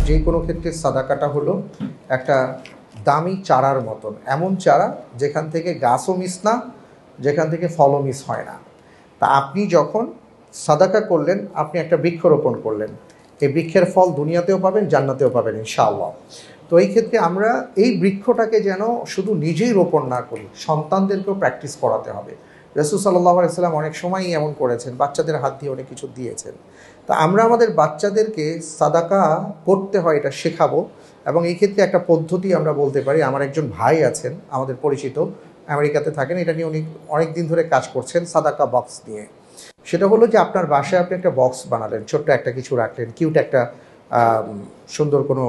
যে কোনো ক্ষেত্রে সাদাকাটা হলো একটা দামি চারার মতন, এমন চারা যেখান থেকে গাছও মিস না, যেখান থেকে ফলও মিস হয় না। তা আপনি যখন সাদাকা করলেন, আপনি একটা বৃক্ষরোপণ করলেন, এই বৃক্ষের ফল দুনিয়াতেও পাবেন, জান্নাতেও পাবেন ইনশাআল্লাহ। তো এই ক্ষেত্রে আমরা এই বৃক্ষটাকে যেন শুধু নিজেই রোপণ না করি, সন্তানদেরকেও প্র্যাকটিস করাতে হবে। রাসূল সাল্লাল্লাহু আলাইহি ওয়াসাল্লাম অনেক সময়ই এমন করেছেন, বাচ্চাদের হাত দিয়ে অনেক কিছু দিয়েছেন। তা আমরা আমাদের বাচ্চাদেরকে সাদাকা করতে হয় এটা শেখাবো। এবং এই ক্ষেত্রে একটা পদ্ধতি আমরা বলতে পারি, আমার একজন ভাই আছেন আমাদের পরিচিত, আমেরিকাতে থাকেন, এটা নিয়ে উনি অনেক দিন ধরে কাজ করছেন সাদাকা বক্স নিয়ে। সেটা হলো যে আপনার বাসায় আপনি একটা বক্স বানালেন, ছোট্ট একটা কিছু রাখলেন, কিউট একটা সুন্দর কোনো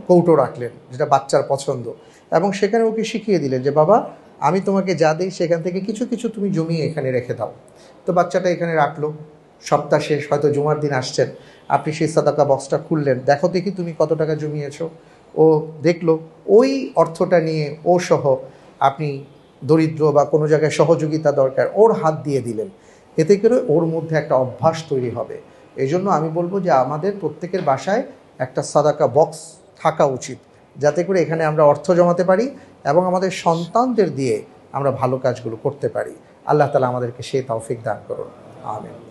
কৌটো রাখলেন যেটা বাচ্চার পছন্দ, এবং সেখানে ওকে শিখিয়ে দিলেন যে বাবা আমি তোমাকে যা দিই সেখান থেকে কিছু কিছু তুমি জমিয়ে এখানে রেখে দাও। তো বাচ্চাটা এখানে রাখলো, সপ্তাহ শেষ হয়তো জুমার দিন আসছেন, আপনি সেই সাদাকা বক্সটা খুললেন, দেখো দেখি তুমি কত টাকা জমিয়েছো। ও দেখলো, ওই অর্থটা নিয়ে ও সহ আপনি দরিদ্র বা কোনো জায়গায় সহযোগিতা দরকার, ওর হাত দিয়ে দিলেন। এতে করে ওর মধ্যে একটা অভ্যাস তৈরি হবে। এই জন্য আমি বলবো যে আমাদের প্রত্যেকের বাসায় একটা সাদাকা বক্স থাকা উচিত, যাতে করে এখানে আমরা অর্থ জমাতে পারি এবং আমাদের সন্তানদের দিয়ে আমরা ভালো কাজগুলো করতে পারি। আল্লাহ তাআলা আমাদেরকে সেই তৌফিক দান করুন। আমিন।